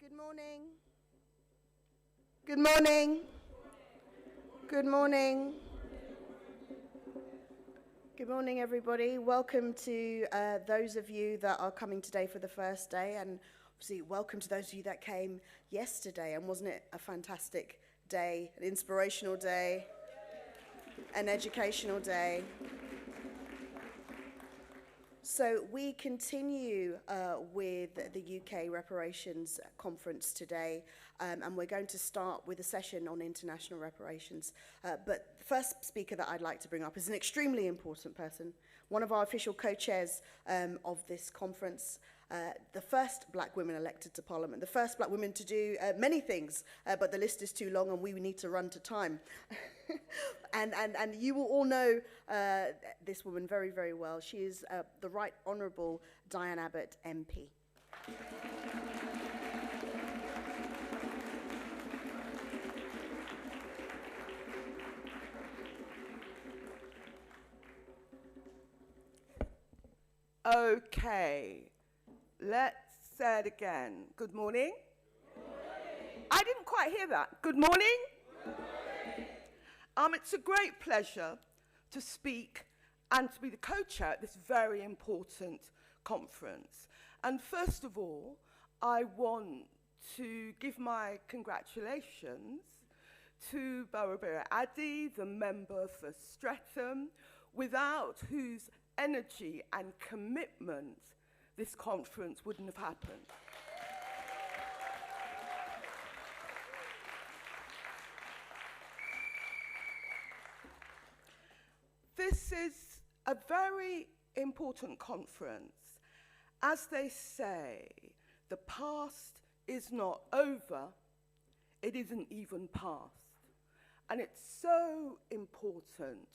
Good morning. Good morning. Good morning. Good morning, everybody. Welcome to those of you that are coming today for the first day, and obviously welcome to those of you that came yesterday. And wasn't it a fantastic day, an inspirational day, an educational day? So we continue with the UK Reparations Conference today, and we're going to start with a session on international reparations. But the first speaker that I'd like to bring up is an extremely important person, one of our official co-chairs of this conference, the first black woman elected to Parliament, the first black woman to do many things, but the list is too long and we need to run to time. And you will all know this woman very, very well. She is the Right Honourable Diane Abbott, MP. Okay, let's say it again. Good morning. Good morning. I didn't quite hear that. Good morning. Good morning. It's a great pleasure to speak and to be the co-chair at this very important conference. And first of all, I want to give my congratulations to Barbara Addy, the member for Streatham, without whose energy and commitment this conference wouldn't have happened. This is a very important conference. As they say, the past is not over, it isn't even past. And it's so important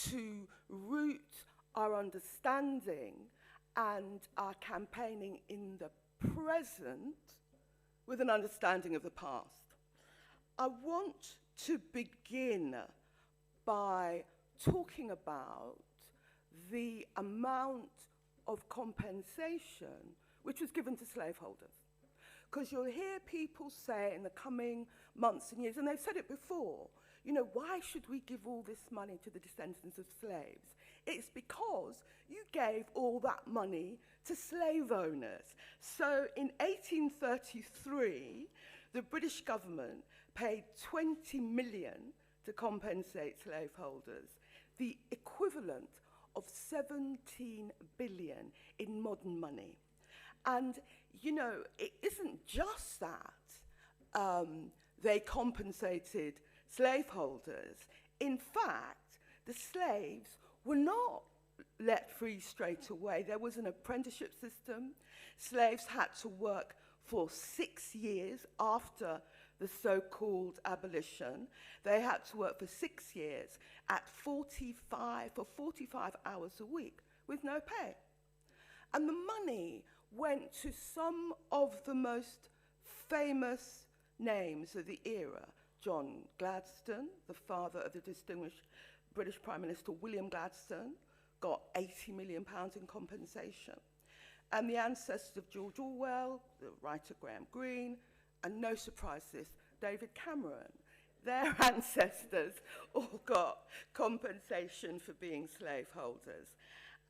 to root our understanding and our campaigning in the present with an understanding of the past. I want to begin by talking about the amount of compensation which was given to slaveholders. Because you'll hear people say in the coming months and years, and they've said it before, you know, why should we give all this money to the descendants of slaves? It's because you gave all that money to slave owners. So in 1833, the British government paid 20 million to compensate slaveholders, the equivalent of 17 billion in modern money. And, you know, it isn't just that they compensated slaveholders. In fact, the slaves were not let free straight away. There was an apprenticeship system. Slaves had to work for 6 years after the so-called abolition. They had to work for 6 years at 45 hours a week with no pay. And the money went to some of the most famous names of the era. John Gladstone, the father of the distinguished British Prime Minister William Gladstone, got £80 million in compensation. And the ancestors of George Orwell, the writer Graham Greene, and no surprise this, David Cameron, their ancestors all got compensation for being slaveholders.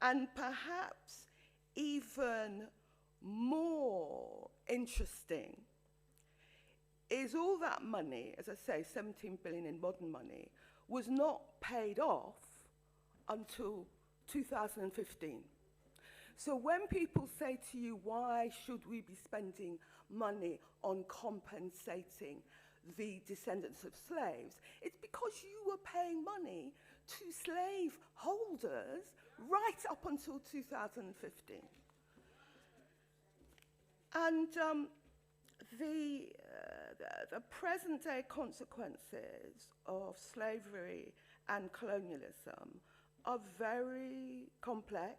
And perhaps even more interesting is all that money, as I say, 17 billion in modern money, was not paid off until 2015. So when people say to you, why should we be spending money on compensating the descendants of slaves, it's because you were paying money to slave holders right up until 2015. And the present-day consequences of slavery and colonialism are very complex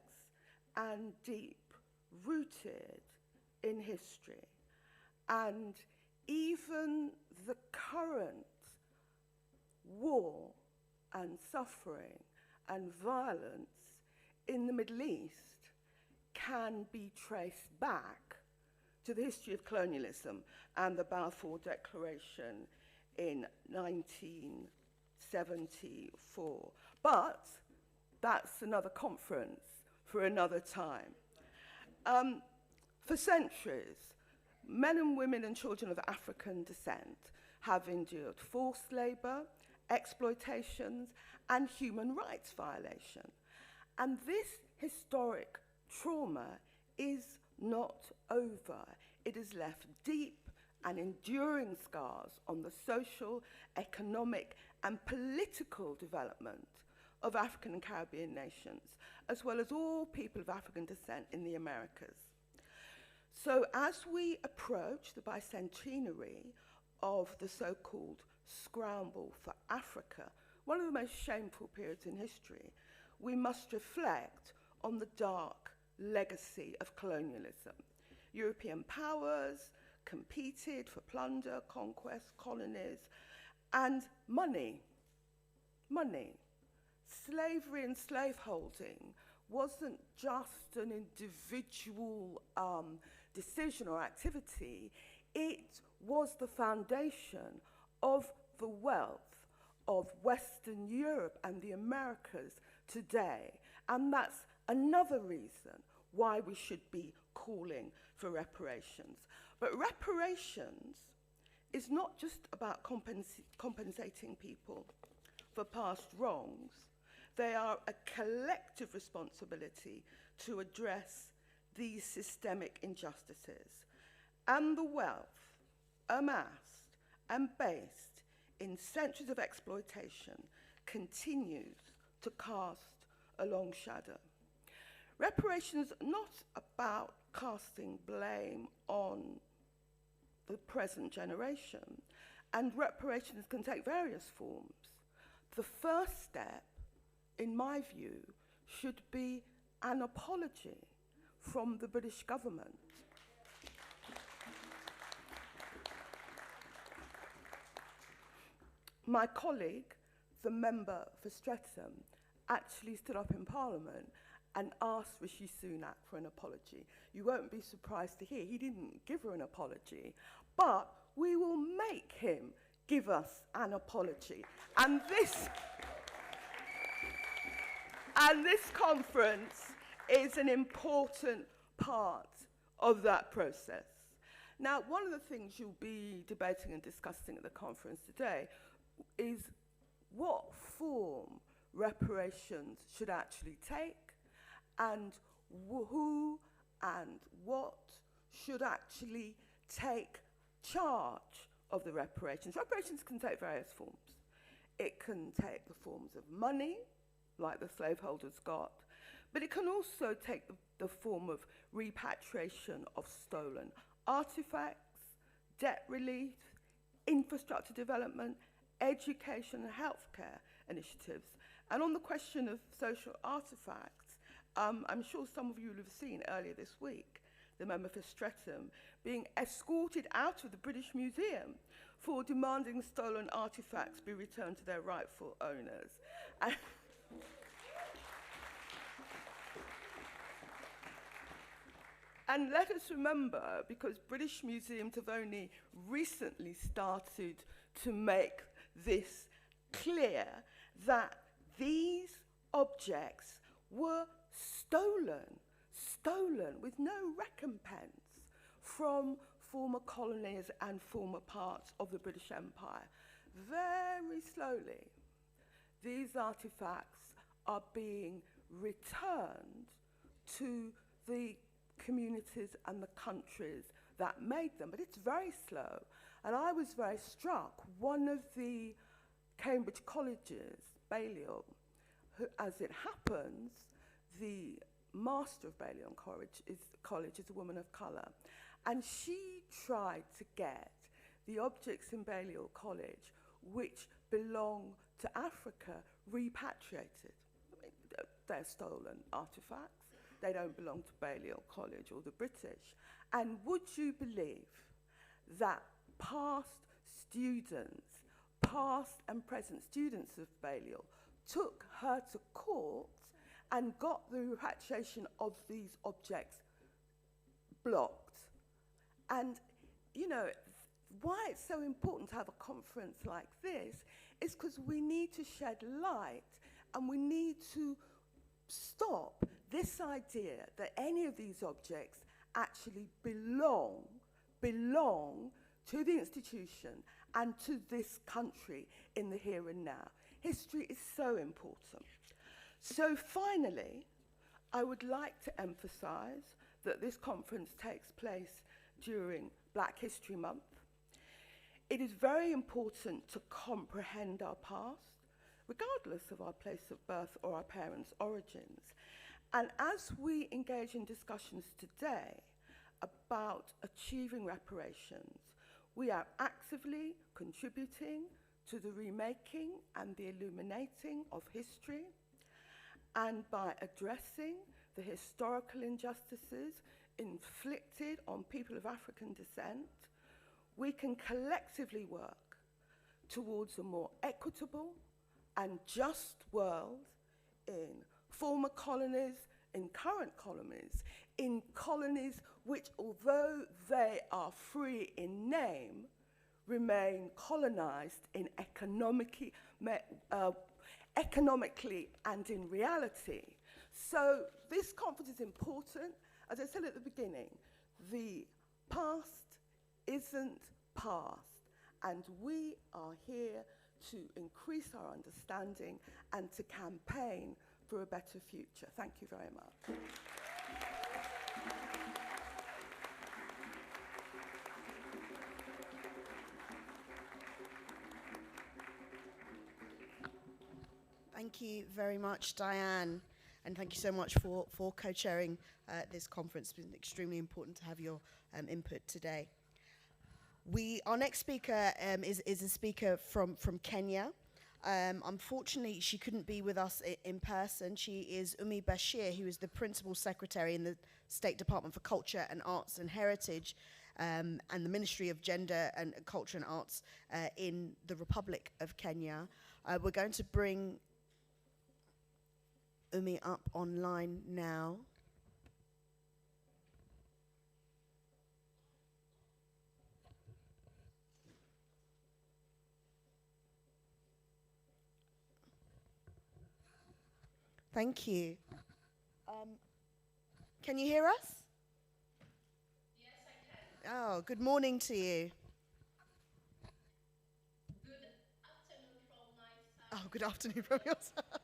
and deep-rooted in history. And even the current war and suffering and violence in the Middle East can be traced back to the history of colonialism and the Balfour Declaration in 1974. But that's another conference for another time. For centuries, men and women and children of African descent have endured forced labour, exploitations, and human rights violation. And this historic trauma is not over. It has left deep and enduring scars on the social, economic, and political development of African and Caribbean nations, as well as all people of African descent in the Americas. So as we approach the bicentenary of the so-called scramble for Africa, one of the most shameful periods in history, we must reflect on the dark legacy of colonialism. European powers competed for plunder, conquest, colonies, and money. Money. Slavery and slaveholding wasn't just an individual decision or activity. It was the foundation of the wealth of Western Europe and the Americas today. And that's another reason why we should be calling for reparations. But reparations is not just about compensating people for past wrongs. They are a collective responsibility to address these systemic injustices. And the wealth amassed and based in centuries of exploitation continues to cast a long shadow. Reparations are not about casting blame on the present generation, and reparations can take various forms. The first step, in my view, should be an apology from the British government. My colleague, the member for Streatham, actually stood up in Parliament and asked Rishi Sunak for an apology. You won't be surprised to hear he didn't give her an apology, but we will make him give us an apology. And this conference is an important part of that process. Now, one of the things you'll be debating and discussing at the conference today is what form reparations should actually take, and who and what should actually take charge of the reparations. Reparations can take various forms. It can take the forms of money, like the slaveholders got, but it can also take the form of repatriation of stolen artifacts, debt relief, infrastructure development, education and healthcare initiatives. And on the question of social artifacts, I'm sure some of you will have seen earlier this week the member for Streatham being escorted out of the British Museum for demanding stolen artifacts be returned to their rightful owners. And let us remember, because British museums have only recently started to make this clear, that these objects were stolen with no recompense from former colonies and former parts of the British Empire. Very slowly, these artifacts are being returned to the communities and the countries that made them, but it's very slow. And I was very struck. One of the Cambridge colleges, Balliol, who, as it happens, the master of Balliol College is a woman of colour, and she tried to get the objects in Balliol College which belong to Africa repatriated. I mean, they're stolen artifacts. They don't belong to Balliol College or the British. And would you believe that past and present students of Balliol took her to court and got the repatriation of these objects blocked? And, you know, why it's so important to have a conference like this is because we need to shed light and we need to stop this idea that any of these objects actually belong to the institution and to this country in the here and now. History is so important. So finally, I would like to emphasize that this conference takes place during Black History Month. It is very important to comprehend our past, regardless of our place of birth or our parents' origins. And as we engage in discussions today about achieving reparations, we are actively contributing to the remaking and the illuminating of history, and by addressing the historical injustices inflicted on people of African descent, we can collectively work towards a more equitable and just world in former colonies, in current colonies, in colonies which, although they are free in name, remain colonized in economically and in reality. So this conference is important. As I said at the beginning, the past isn't past, and we are here to increase our understanding and to campaign for a better future. Thank you very much. Thank you very much, Diane, and thank you so much for co-chairing this conference. It's been extremely important to have your input today. Our next speaker is a speaker from Kenya. Unfortunately, she couldn't be with us in person. She is Ummi Bashir, who is the Principal Secretary in the State Department for Culture and Arts and Heritage, and the Ministry of Gender and Culture and Arts in the Republic of Kenya. We're going to bring Ummi up online now. Thank you. Can you hear us? Yes, I can. Oh, good morning to you. Good afternoon from my side. Oh, good afternoon from your side.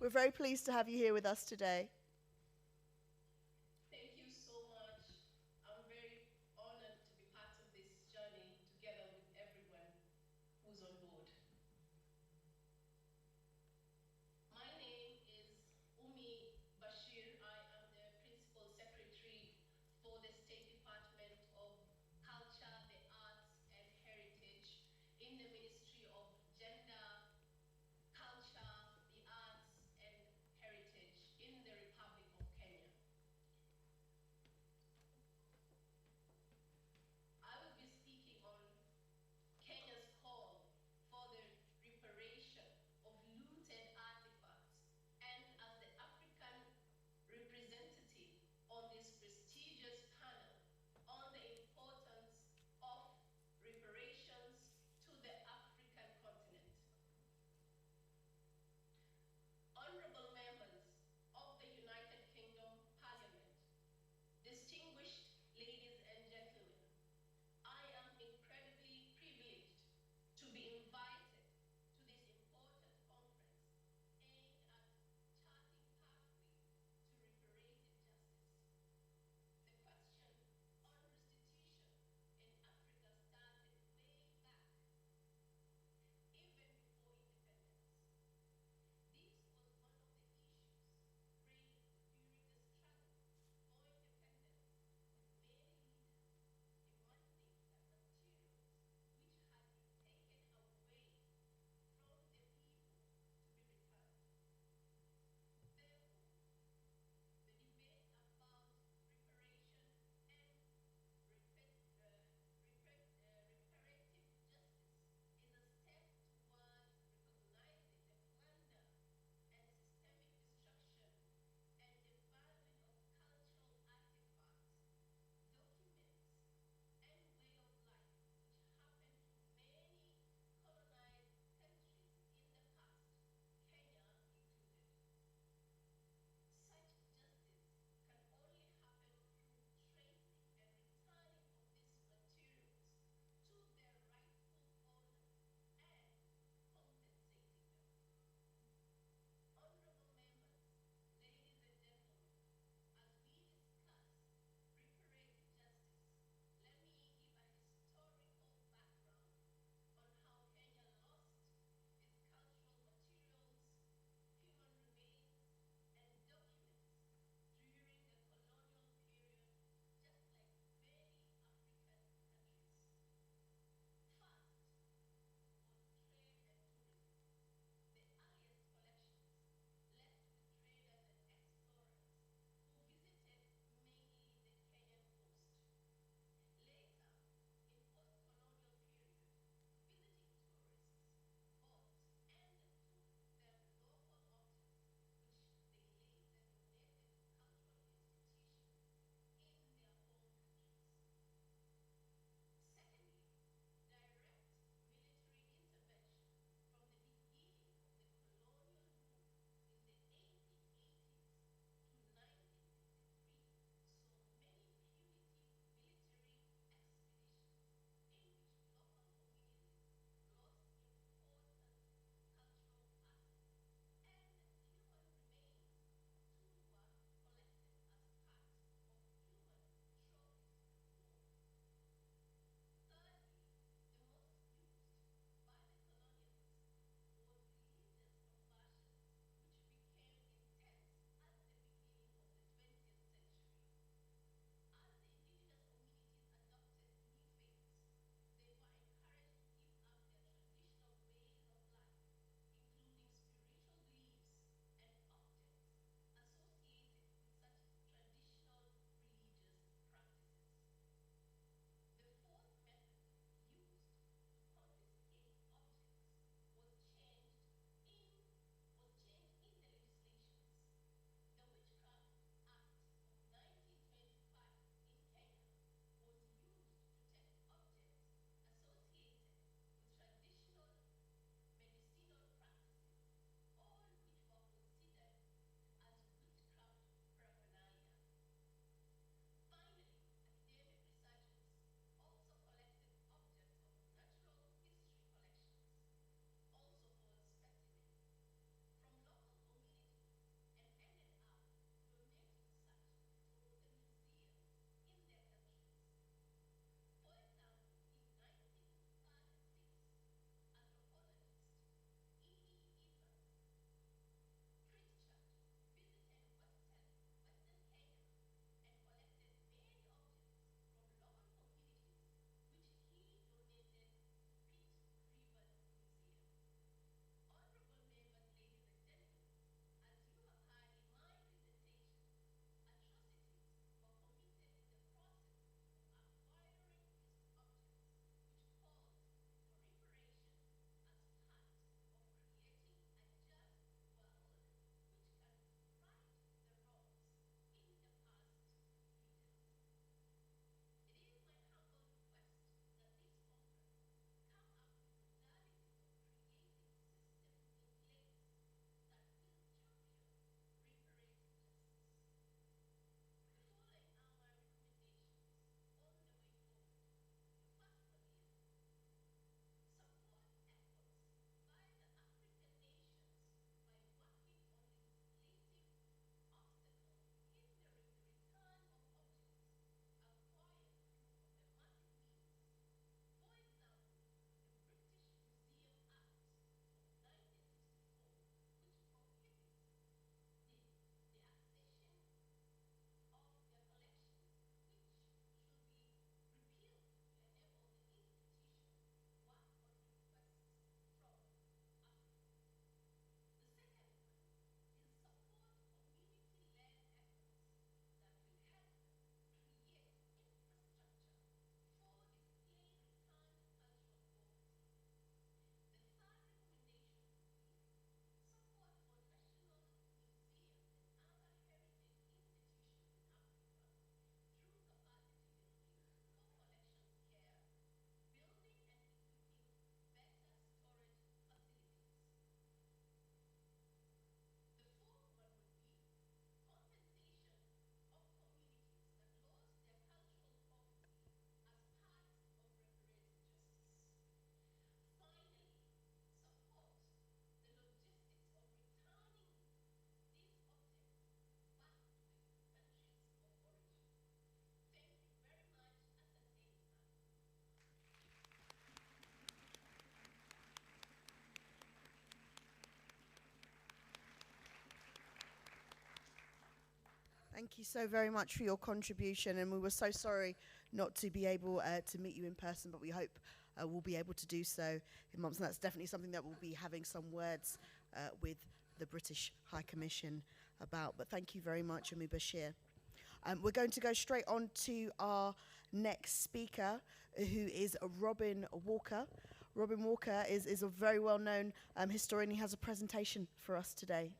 We're very pleased to have you here with us today. Thank you so much. I'm very honored to be part of this journey together with everyone who's on board. My name is Ummi Bashir. I am the Principal Secretary for the State Department of Culture, the Arts and Heritage in the Ministry of Gender, Culture, the Arts and Heritage in the Republic Thank you so very much for your contribution, and we were so sorry not to be able to meet you in person, but we hope we'll be able to do so in months, and that's definitely something that we'll be having some words with the British High Commission about. But thank you very much, Ummi Bashir. We're going to go straight on to our next speaker, who is Robin Walker. Robin Walker is a very well-known historian. He has a presentation for us today.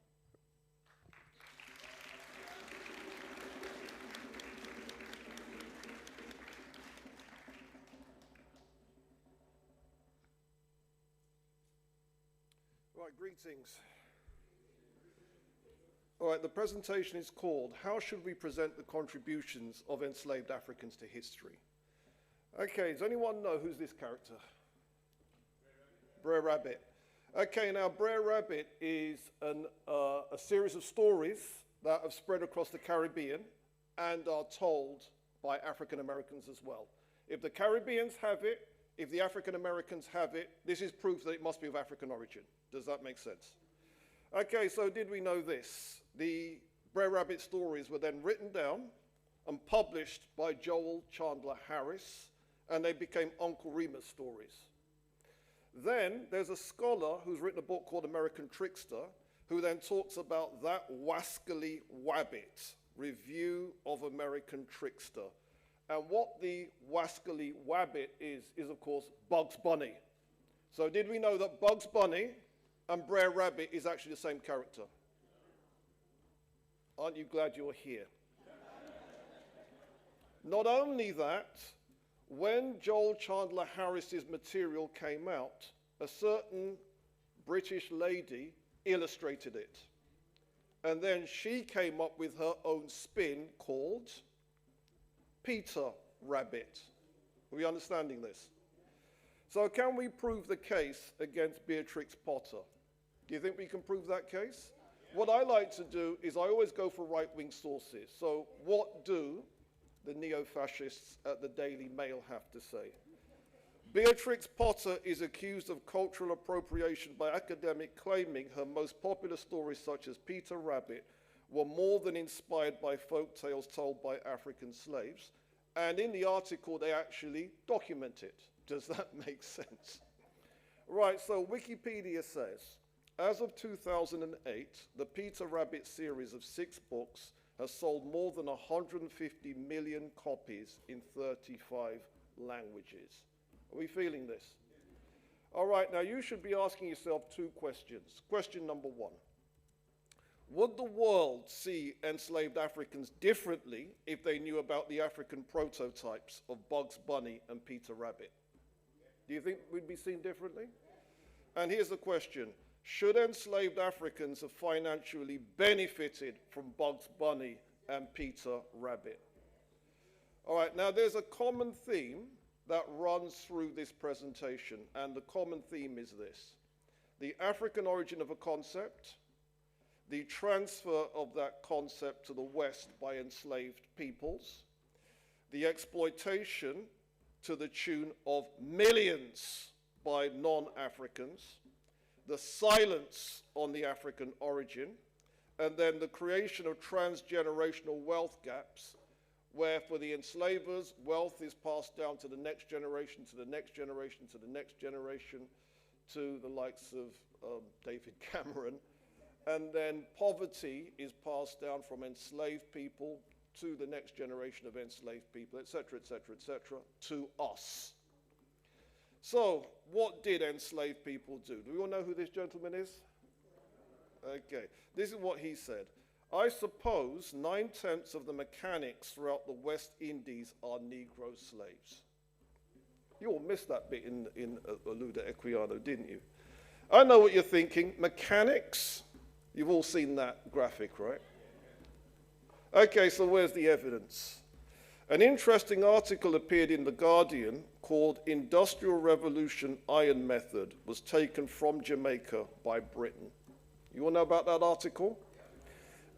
Right, greetings. All right, the presentation is called, How Should We Present the Contributions of Enslaved Africans to History? Okay, does anyone know who's this character? Brer Rabbit. Okay, now Brer Rabbit is a series of stories that have spread across the Caribbean and are told by African Americans as well. If the Caribbeans have it, if the African Americans have it, this is proof that it must be of African origin. Does that make sense? Okay, so did we know this? The Brer Rabbit stories were then written down and published by Joel Chandler Harris, and they became Uncle Remus stories. Then there's a scholar who's written a book called American Trickster, who then talks about that wascally wabbit, Review of American Trickster. And what the wascally wabbit is of course Bugs Bunny. So did we know that Bugs Bunny and Brer Rabbit is actually the same character? Aren't you glad you're here? Not only that, when Joel Chandler Harris's material came out, a certain British lady illustrated it. And then she came up with her own spin called Peter Rabbit. Are we understanding this? So can we prove the case against Beatrix Potter? Do you think we can prove that case? What I like to do is I always go for right-wing sources. So what do the neo-fascists at the Daily Mail have to say? Beatrix Potter is accused of cultural appropriation by academics claiming her most popular stories such as Peter Rabbit were more than inspired by folk tales told by African slaves. And in the article, they actually document it. Does that make sense? Right, so Wikipedia says, as of 2008, the Peter Rabbit series of 6 books has sold more than 150 million copies in 35 languages. Are we feeling this? All right, now you should be asking yourself 2 questions. Question number 1. Would the world see enslaved Africans differently if they knew about the African prototypes of Bugs Bunny and Peter Rabbit? Do you think we'd be seen differently? And here's the question. Should enslaved Africans have financially benefited from Bugs Bunny and Peter Rabbit? All right, now there's a common theme that runs through this presentation, and the common theme is this: the African origin of a concept, the transfer of that concept to the West by enslaved peoples, the exploitation to the tune of millions by non-Africans, the silence on the African origin, and then the creation of transgenerational wealth gaps, where for the enslavers, wealth is passed down to the next generation, to the next generation, to the next generation, to the likes of David Cameron. And then poverty is passed down from enslaved people to the next generation of enslaved people, et cetera, to us. So, what did enslaved people do? Do we all know who this gentleman is? Okay, this is what he said. I suppose 9/10 of the mechanics throughout the West Indies are Negro slaves. You all missed that bit in Aluda Equiano, didn't you? I know what you're thinking. Mechanics? You've all seen that graphic, right? Okay, so where's the evidence? An interesting article appeared in The Guardian called Industrial Revolution Iron Method was taken from Jamaica by Britain. You all know about that article?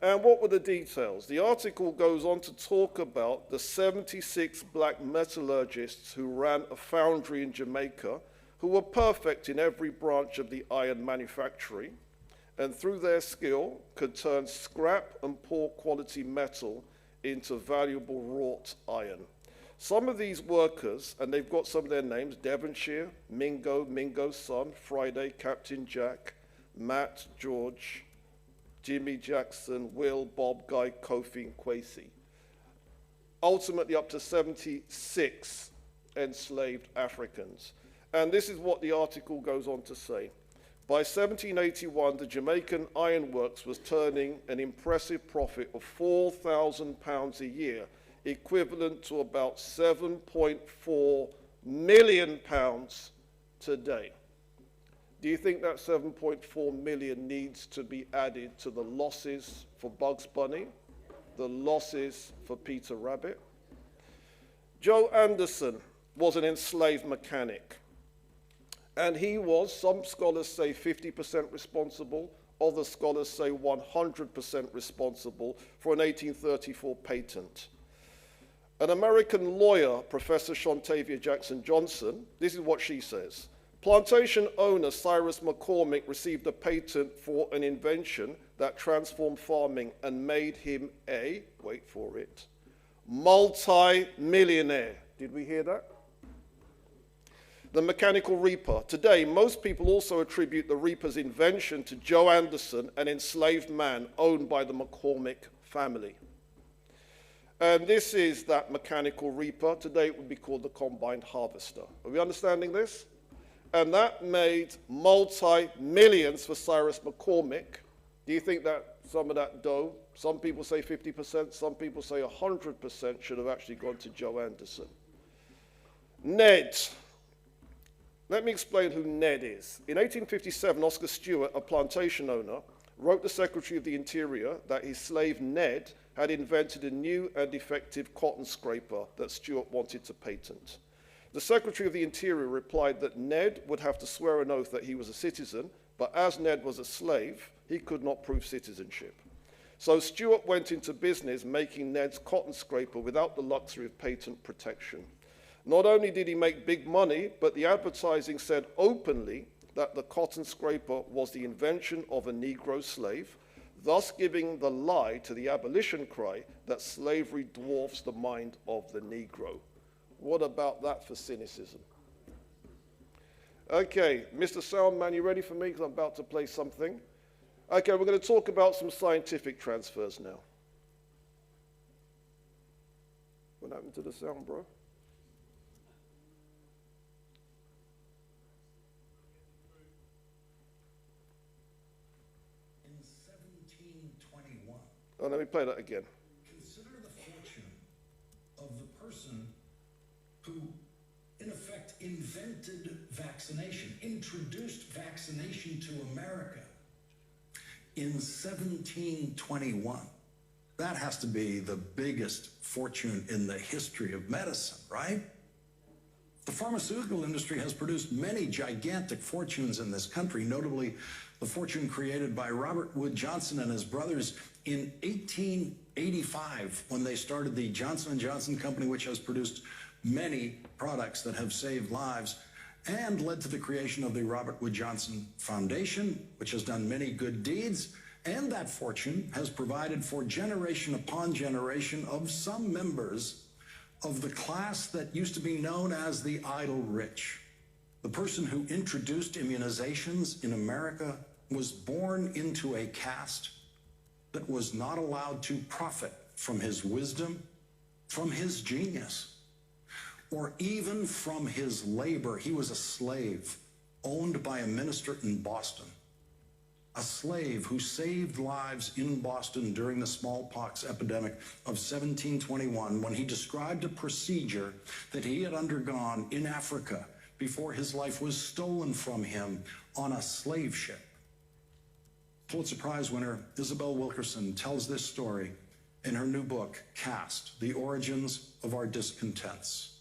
And what were the details? The article goes on to talk about the 76 black metallurgists who ran a foundry in Jamaica who were perfect in every branch of the iron manufacturing, and through their skill could turn scrap and poor quality metal into valuable wrought iron. Some of these workers, and they've got some of their names, Devonshire, Mingo, Mingo's son, Friday, Captain Jack, Matt, George, Jimmy Jackson, Will, Bob, Guy, Kofi, and Kwesi. Ultimately up to 76 enslaved Africans. And this is what the article goes on to say. By 1781, the Jamaican ironworks was turning an impressive profit of £4,000 a year, equivalent to about £7.4 million today. Do you think that 7.4 million needs to be added to the losses for Bugs Bunny, the losses for Peter Rabbit? Joe Anderson was an enslaved mechanic. And he was, some scholars say 50% responsible, other scholars say 100% responsible for an 1834 patent. An American lawyer, Professor Shontavia Jackson Johnson, this is what she says. Plantation owner Cyrus McCormick received a patent for an invention that transformed farming and made him a, wait for it, multi-millionaire. Did we hear that? The mechanical reaper. Today, most people also attribute the reaper's invention to Joe Anderson, an enslaved man owned by the McCormick family. And this is that mechanical reaper. Today it would be called the combined harvester. Are we understanding this? And that made multi-millions for Cyrus McCormick. Do you think that some of that dough, some people say 50%, some people say 100% should have actually gone to Joe Anderson? Ned. Let me explain who Ned is. In 1857, Oscar Stewart, a plantation owner, wrote the Secretary of the Interior that his slave Ned had invented a new and effective cotton scraper that Stewart wanted to patent. The Secretary of the Interior replied that Ned would have to swear an oath that he was a citizen, but as Ned was a slave, he could not prove citizenship. So Stewart went into business making Ned's cotton scraper without the luxury of patent protection. Not only did he make big money, but the advertising said openly that the cotton scraper was the invention of a Negro slave, thus giving the lie to the abolition cry that slavery dwarfs the mind of the Negro. What about that for cynicism? Okay, Mr. Soundman, you ready for me? Because I'm about to play something. Okay, we're going to talk about some scientific transfers now. What happened to the sound, bro? Oh, let me play that again. Consider the fortune of the person who, in effect, invented vaccination, introduced vaccination to America in 1721. That has to be the biggest fortune in the history of medicine, right? The pharmaceutical industry has produced many gigantic fortunes in this country, notably the fortune created by Robert Wood Johnson and his brothers in 1885 when they started the Johnson & Johnson Company, which has produced many products that have saved lives and led to the creation of the Robert Wood Johnson Foundation, which has done many good deeds. And that fortune has provided for generation upon generation of some members of the class that used to be known as the idle rich. The person who introduced immunizations in America was born into a caste that was not allowed to profit from his wisdom, from his genius, or even from his labor. He was a slave owned by a minister in Boston, a slave who saved lives in Boston during the smallpox epidemic of 1721 when he described a procedure that he had undergone in Africa before his life was stolen from him on a slave ship. Pulitzer Prize winner Isabel Wilkerson tells this story in her new book, Caste, The Origins of Our Discontents.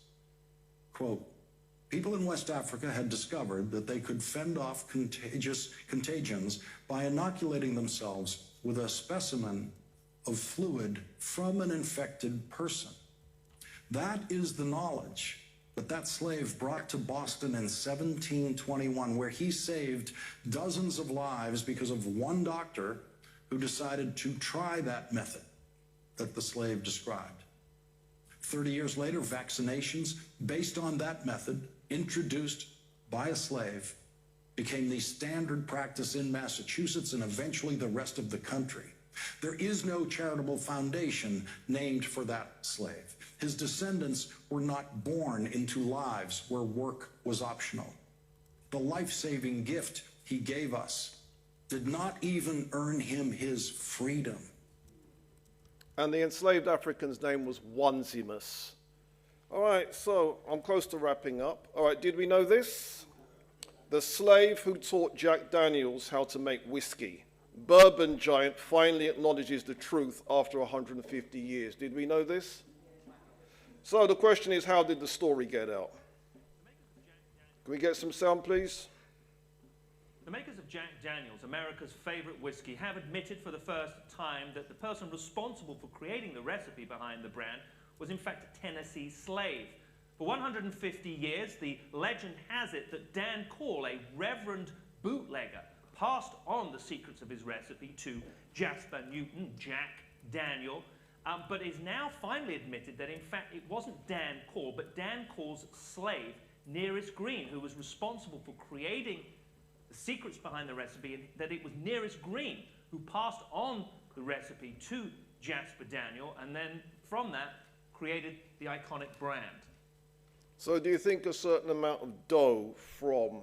Quote, people in West Africa had discovered that they could fend off contagions by inoculating themselves with a specimen of fluid from an infected person. That is the knowledge that slave brought to Boston in 1721, where he saved dozens of lives because of one doctor who decided to try that method. that the slave described. 30 years later, vaccinations based on that method, introduced by a slave, became the standard practice in Massachusetts and eventually the rest of the country. There is no charitable foundation named for that slave. His descendants were not born into lives where work was optional. The life-saving gift he gave us did not even earn him his freedom. And the enslaved African's name was Onesimus. All right, so I'm close to wrapping up. All right, did we know this? The slave who taught Jack Daniels how to make whiskey. Bourbon giant finally acknowledges the truth after 150 years. Did we know this? So the question is, how did the story get out? Can we get some sound, please? The makers of Jack Daniels, America's favorite whiskey, have admitted for the first time that the person responsible for creating the recipe behind the brand was in fact a Tennessee slave. For 150 years, the legend has it that Dan Call, a reverend bootlegger, passed on the secrets of his recipe to Jasper Newton, Jack Daniel, but is now finally admitted that in fact it wasn't Dan Call, but Dan Call's slave, Nearest Green, who was responsible for creating the secrets behind the recipe, and that it was Nearest Green who passed on the recipe to Jasper Daniel, and then from that created the iconic brand. So do you think a certain amount of dough from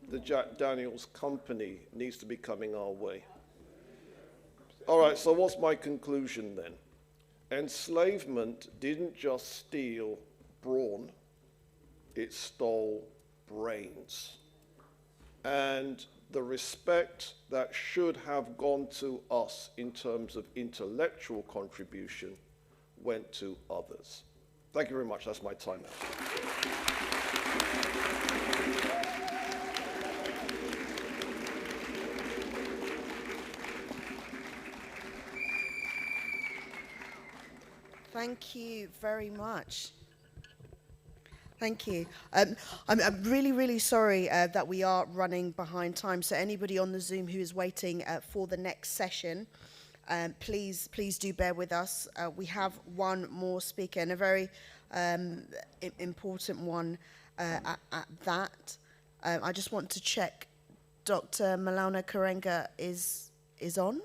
the Jack Daniels company needs to be coming our way? All right, so what's my conclusion then? Enslavement didn't just steal brawn, it stole brains. And the respect that should have gone to us in terms of intellectual contribution went to others. Thank you very much. That's my time now. Thank you very much. Thank you. I'm really, really sorry that we are running behind time. So anybody on the Zoom who is waiting for the next session, please do bear with us. We have one more speaker, and a very important one at that. I just want to check Dr. Maulana Karenga is on.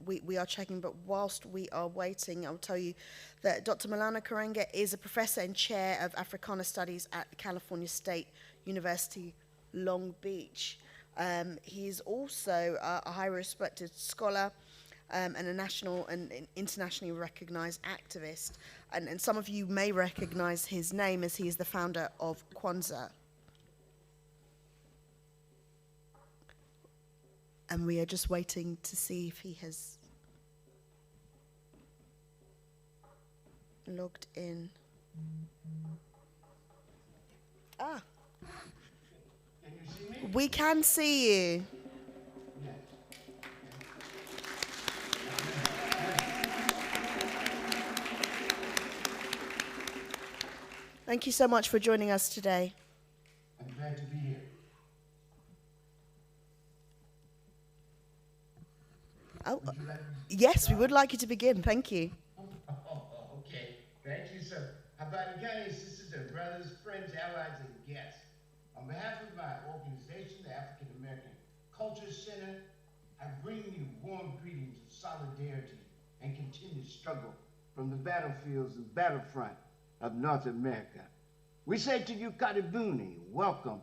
We are checking, but whilst we are waiting, I'll tell you that Dr. Maulana Karenga is a professor and chair of Africana Studies at California State University, Long Beach. He is also a highly respected scholar and a national and internationally recognized activist. And some of you may recognize his name as he is the founder of Kwanza. And we are just waiting to see if he has logged in. Ah. Can you see me? We can see you. Thank you so much for joining us today. I'm glad to be here. Oh, Would you like me to yes, we start? would like you to begin. Thank you. Okay. Thank you, sir. Habari sisters and brothers, friends, allies, and guests. On behalf of my organization, the African American Culture Center, I bring you warm greetings of solidarity and continued struggle from the battlefields and battlefront of North America. We say to you, Karibuni, welcome.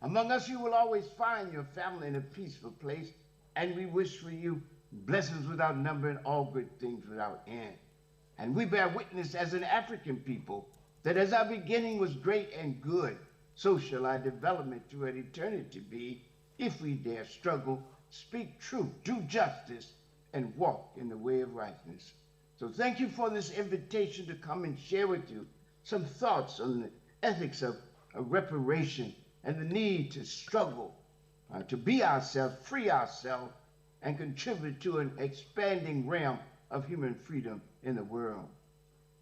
Among us, you will always find your family in a peaceful place, and we wish for you blessings without number and all good things without end. And we bear witness as an African people that as our beginning was great and good, so shall our development to an eternity be, if we dare struggle, speak truth, do justice, and walk in the way of righteousness. So thank you for this invitation to come and share with you some thoughts on the ethics of reparation and the need to struggle, to be ourselves, free ourselves, and contribute to an expanding realm of human freedom in the world.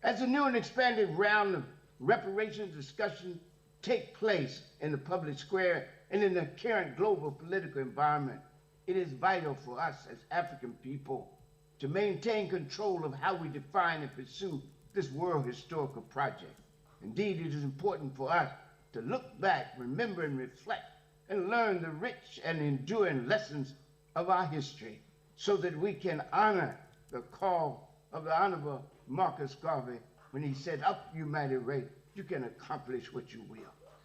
As a new and expanded round of reparations discussion take place in the public square and in the current global political environment, it is vital for us as African people to maintain control of how we define and pursue this world historical project. Indeed, it is important for us to look back, remember, and reflect, and learn the rich and enduring lessons of our history so that we can honor the call of the Honorable Marcus Garvey when he said, "Up, you mighty race, you can accomplish what you will."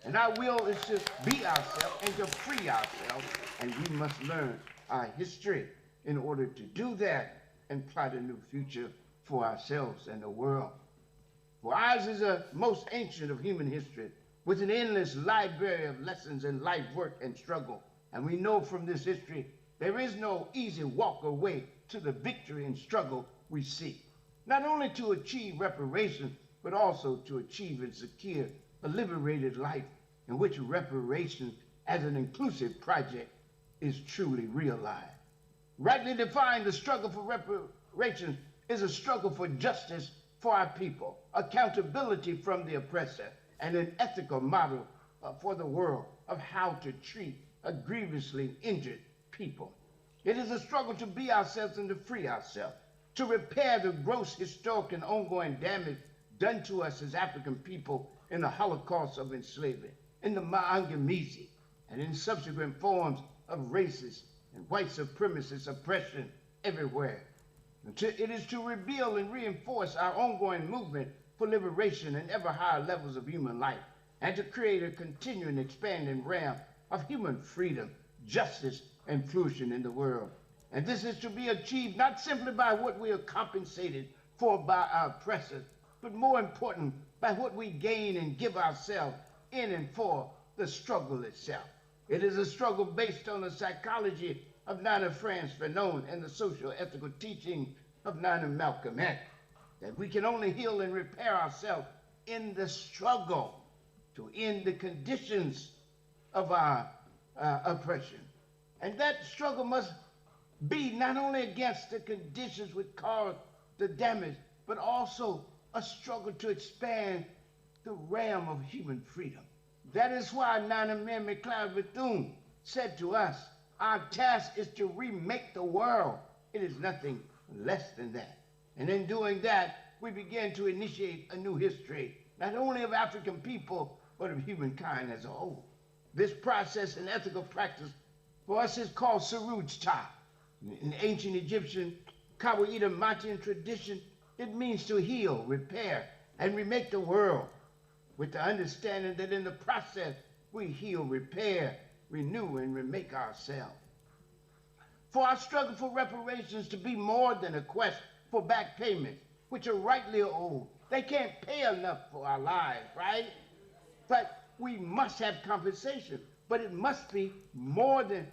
And our will is to be ourselves and to free ourselves, and we must learn our history in order to do that and plot a new future for ourselves and the world. For ours is the most ancient of human history, with an endless library of lessons in life, work, and struggle. And we know from this history, there is no easy walk or way to the victory and struggle we seek. Not only to achieve reparations, but also to achieve and secure a liberated life in which reparations as an inclusive project is truly realized. Rightly defined, the struggle for reparations is a struggle for justice for our people, accountability from the oppressor, and an ethical model for the world of how to treat a grievously injured people. It is a struggle to be ourselves and to free ourselves, to repair the gross historic and ongoing damage done to us as African people in the Holocaust of enslavement, in the Ma'angamisi, and in subsequent forms of racist and white supremacist oppression everywhere. It is to reveal and reinforce our ongoing movement for liberation and ever higher levels of human life, and to create a continuing expanding realm of human freedom, justice, and flourishing in the world. And this is to be achieved not simply by what we are compensated for by our oppressors, but more important, by what we gain and give ourselves in and for the struggle itself. It is a struggle based on the psychology of Nana France Fanon and the social ethical teaching of Nana Malcolm X, that we can only heal and repair ourselves in the struggle to end the conditions of our oppression. And that struggle must be not only against the conditions which cause the damage, but also a struggle to expand the realm of human freedom. That is why Nana Mary McLeod Bethune said to us, our task is to remake the world. It is nothing less than that. And in doing that, we begin to initiate a new history, not only of African people, but of humankind as a whole. This process and ethical practice for us is called Suruj Ta. In ancient Egyptian, Kawaida Matian tradition, it means to heal, repair, and remake the world, with the understanding that in the process, we heal, repair, renew, and remake ourselves. For our struggle for reparations to be more than a quest for back payments, which are rightly owed. They can't pay enough for our lives, right? But we must have compensation, but it must be more than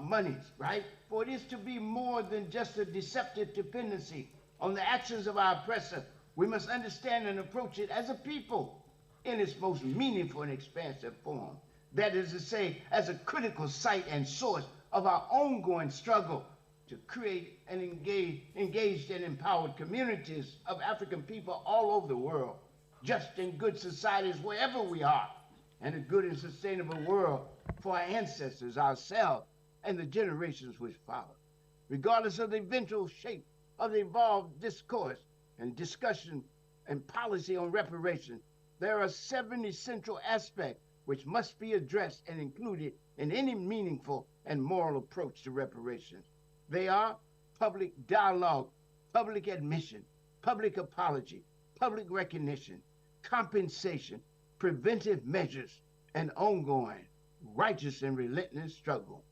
monies, right? For it is to be more than just a deceptive dependency on the actions of our oppressor. We must understand and approach it as a people in its most meaningful and expansive form. That is to say, as a critical site and source of our ongoing struggle to create and engaged and empowered communities of African people all over the world, just and good societies wherever we are, and a good and sustainable world for our ancestors, ourselves, and the generations which follow. Regardless of the eventual shape of the evolved discourse and discussion and policy on reparations, there are 7 essential aspects which must be addressed and included in any meaningful and moral approach to reparations. They are public dialogue, public admission, public apology, public recognition, compensation, preventive measures, and ongoing, righteous and relentless struggle.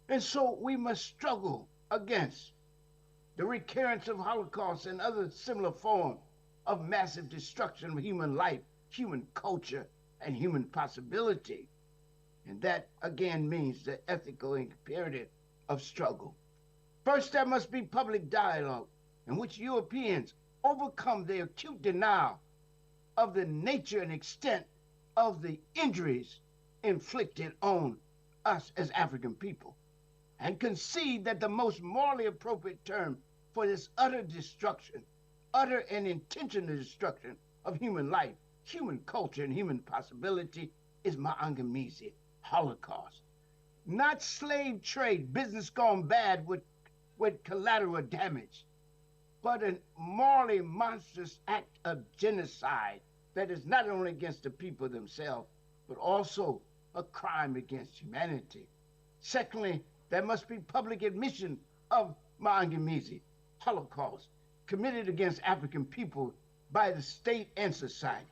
And so we must struggle against the recurrence of Holocaust and other similar forms of massive destruction of human life, human culture, and human possibility. And that, again, means the ethical imperative of struggle. First, there must be public dialogue in which Europeans overcome their acute denial of the nature and extent of the injuries inflicted on us as African people, and concede that the most morally appropriate term for this utter destruction, utter and intentional destruction of human life, human culture, and human possibility is Maangamizi, Holocaust. Not slave trade, business gone bad with collateral damage, but a morally monstrous act of genocide that is not only against the people themselves, but also a crime against humanity. Secondly, there must be public admission of Maangamizi, Holocaust, committed against African people by the state and society.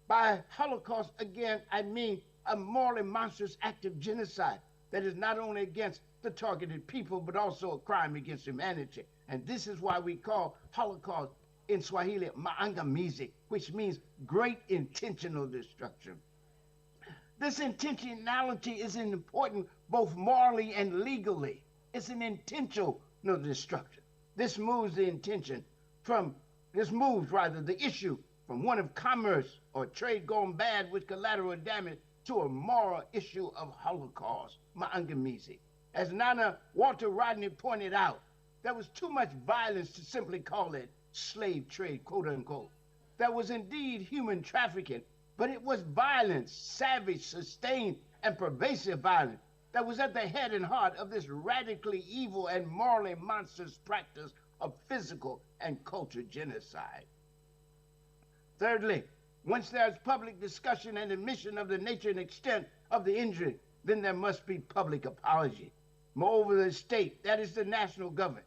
By Holocaust, again, I mean a morally monstrous act of genocide that is not only against the targeted people, but also a crime against humanity. And this is why we call Holocaust in Swahili Maangamizi, which means great intentional destruction. This intentionality is important both morally and legally. It's an intentional destruction. This moves the issue from one of commerce or trade gone bad with collateral damage to a moral issue of Holocaust, Maangamizi. As Nana Walter Rodney pointed out, there was too much violence to simply call it slave trade, quote unquote. There was indeed human trafficking, but it was violence, savage, sustained, and pervasive violence that was at the head and heart of this radically evil and morally monstrous practice of physical and cultural genocide. Thirdly, once there's public discussion and admission of the nature and extent of the injury, then there must be public apology. Moreover, the state, that is the national government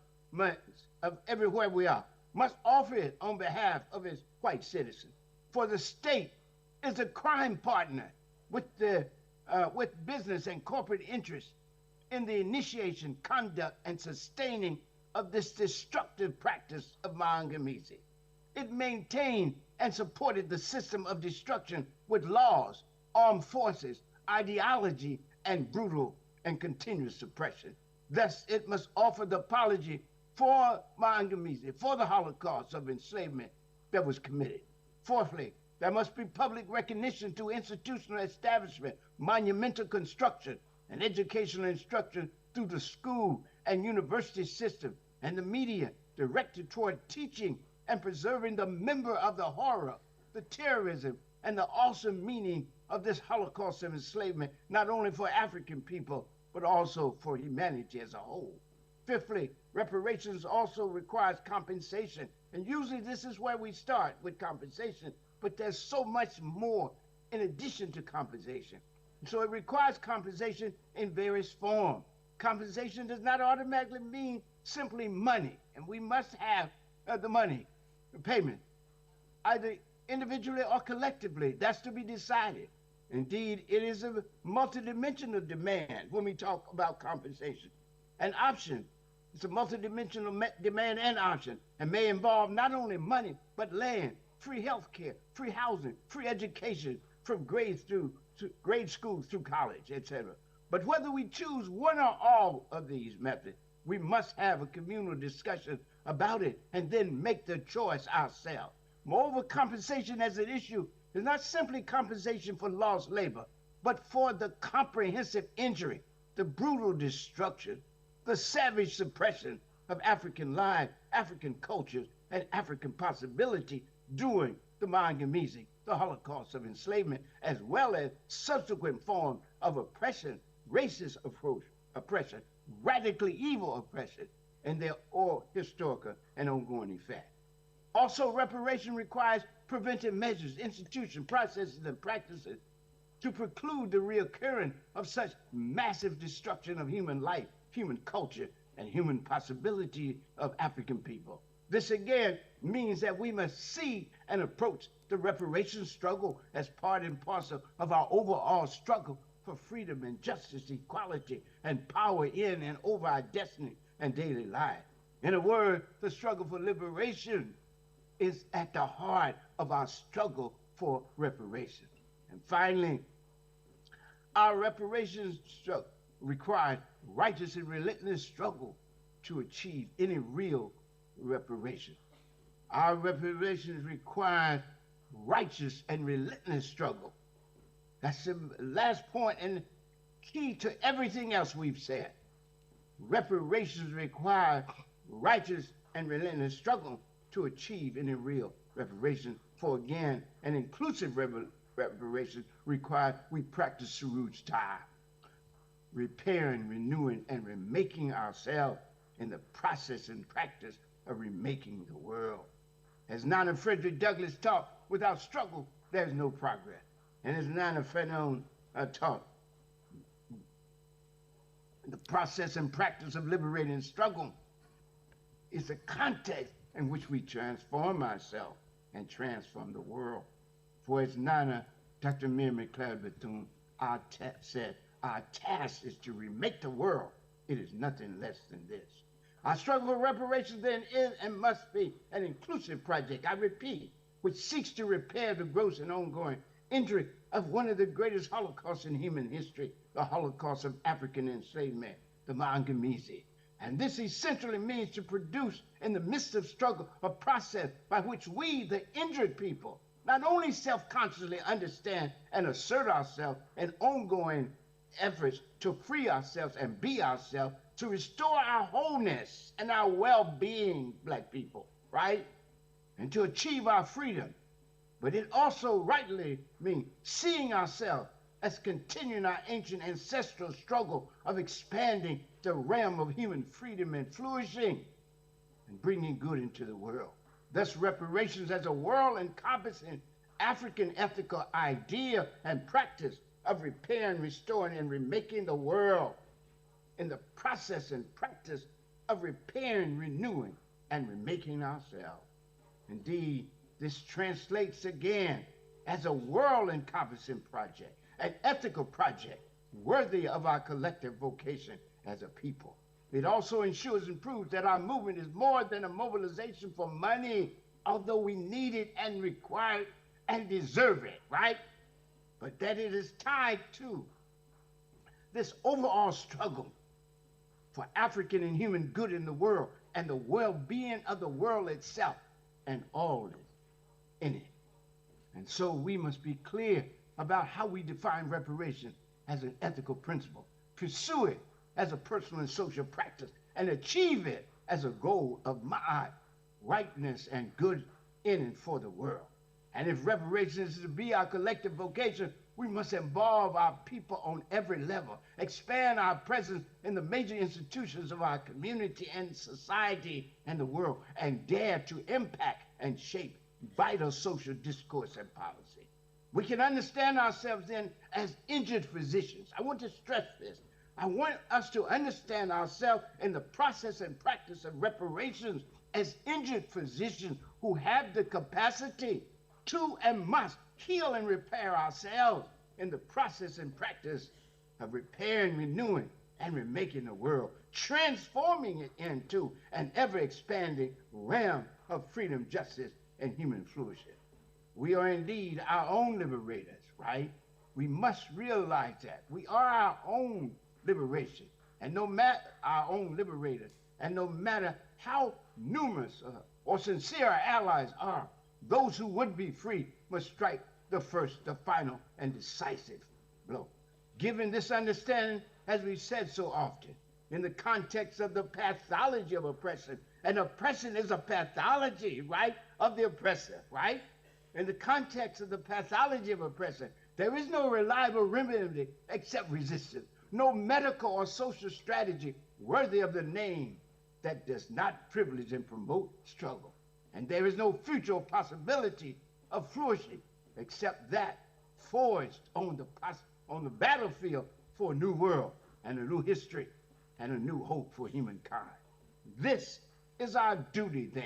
of everywhere we are, must offer it on behalf of its white citizens. For the state is a crime partner with business and corporate interests in the initiation, conduct, and sustaining of this destructive practice of Maangamizi. It maintained and supported the system of destruction with laws, armed forces, ideology, and brutal and continuous suppression. Thus, it must offer the apology for Maangamizi, for the Holocaust of enslavement that was committed. Fourthly, there must be public recognition to institutional establishment, monumental construction, and educational instruction through the school and university system and the media directed toward teaching and preserving the member of the horror, the terrorism, and the awesome meaning of this Holocaust of enslavement, not only for African people, but also for humanity as a whole. Fifthly, reparations also requires compensation. And usually this is where we start with compensation, but there's so much more in addition to compensation. So it requires compensation in various forms. Compensation does not automatically mean simply money, and we must have the money, the payment, either individually or collectively. That's to be decided. Indeed, it is a multidimensional demand when we talk about compensation. An option, it's a multidimensional demand and option, and may involve not only money, but land, free health care, free housing, free education, from grade school through college, etc. But whether we choose one or all of these methods, we must have a communal discussion about it and then make the choice ourselves. Moreover, compensation as an issue is not simply compensation for lost labor, but for the comprehensive injury, the brutal destruction, the savage suppression of African life, African cultures, and African possibility during the Maangamizi, the Holocaust of enslavement, as well as subsequent forms of oppression, racist oppression, radically evil oppression, and their all historical and ongoing effect. Also, reparation requires preventive measures, institutions, processes, and practices to preclude the reoccurrence of such massive destruction of human life, human culture, and human possibility of African people. This again means that we must see and approach the reparations struggle as part and parcel of our overall struggle for freedom and justice, equality, and power in and over our destiny and daily life. In a word, the struggle for liberation is at the heart of our struggle for reparations. And finally, our reparations struggle requires righteous and relentless struggle to achieve any real reparation. Our reparations require righteous and relentless struggle. That's the last point and key to everything else we've said. Reparations require righteous and relentless struggle to achieve any real reparation. For again, an inclusive reparation required we practice Suruj's time, repairing, renewing, and remaking ourselves in the process and practice of remaking the world. As Nana Frederick Douglass taught, without struggle, there's no progress. And as Nana Fanon taught, the process and practice of liberating struggle is the context in which we transform ourselves and transform the world. For as Nana, Dr. Mir McLeod Bethune said, our task is to remake the world. It is nothing less than this. Our struggle for reparations then is and must be an inclusive project, I repeat, which seeks to repair the gross and ongoing injury of one of the greatest holocausts in human history, the Holocaust of African enslavement, the Maangamizi. And this essentially means to produce, in the midst of struggle, a process by which we, the injured people, not only self-consciously understand and assert ourselves in ongoing efforts to free ourselves and be ourselves, to restore our wholeness and our well-being, Black people, right? And to achieve our freedom. But it also rightly means seeing ourselves as continuing our ancient ancestral struggle of expanding the realm of human freedom and flourishing and bringing good into the world. Thus, reparations as a world-encompassing African ethical idea and practice of repairing, restoring, and remaking the world in the process and practice of repairing, renewing, and remaking ourselves. Indeed, this translates again as a world-encompassing project, an ethical project worthy of our collective vocation as a people. It also ensures and proves that our movement is more than a mobilization for money, although we need it and require it and deserve it, right? But that it is tied to this overall struggle for African and human good in the world and the well-being of the world itself and all is in it. And so we must be clear about how we define reparations as an ethical principle, pursue it as a personal and social practice, and achieve it as a goal of my rightness and good in and for the world. And if reparations is to be our collective vocation, we must involve our people on every level, expand our presence in the major institutions of our community and society and the world, and dare to impact and shape vital social discourse and policy. We can understand ourselves then as injured physicians. I want to stress this. I want us to understand ourselves in the process and practice of reparations as injured physicians who have the capacity to and must heal and repair ourselves in the process and practice of repairing, renewing, and remaking the world, transforming it into an ever-expanding realm of freedom, justice, and human flourishing. We are indeed our own liberators, right? We must realize that. We are our own liberation, and no matter our own liberators, and no matter how numerous or sincere our allies are, those who would be free must strike the first, the final, and decisive blow. Given this understanding, as we said so often, in the context of the pathology of oppression, and oppression is a pathology, right, of the oppressor, right? In the context of the pathology of oppression, there is no reliable remedy except resistance, no medical or social strategy worthy of the name that does not privilege and promote struggle. And there is no future possibility of flourishing except that forged on the battlefield for a new world and a new history and a new hope for humankind. This is our duty then,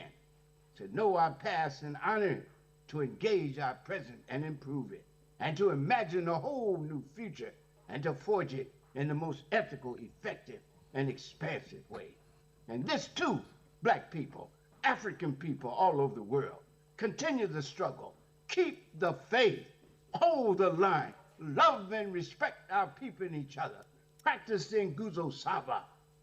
to know our past and honor it, to engage our present and improve it, and to imagine a whole new future and to forge it in the most ethical, effective, and expansive way. And this too, Black people, African people all over the world, continue the struggle, keep the faith, hold the line, love and respect our people and each other, practice the Nguzo Saba,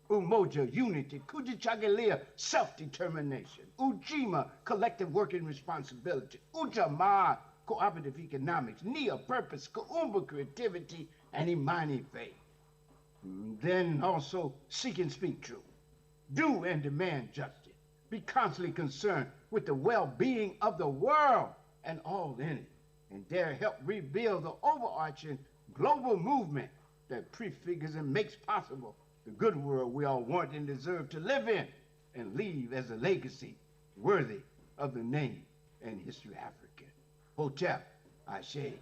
Umoja, unity, Kujichagulia, self-determination, Ujima, collective working responsibility, Ujamaa, cooperative economics, Nia, purpose, Kuumba, creativity, and Imani, faith. Then also seek and speak truth, do and demand justice, be constantly concerned with the well-being of the world and all in it, and dare help rebuild the overarching global movement that prefigures and makes possible the good world we all want and deserve to live in and leave as a legacy worthy of the name and history African. Hotep, Ashe.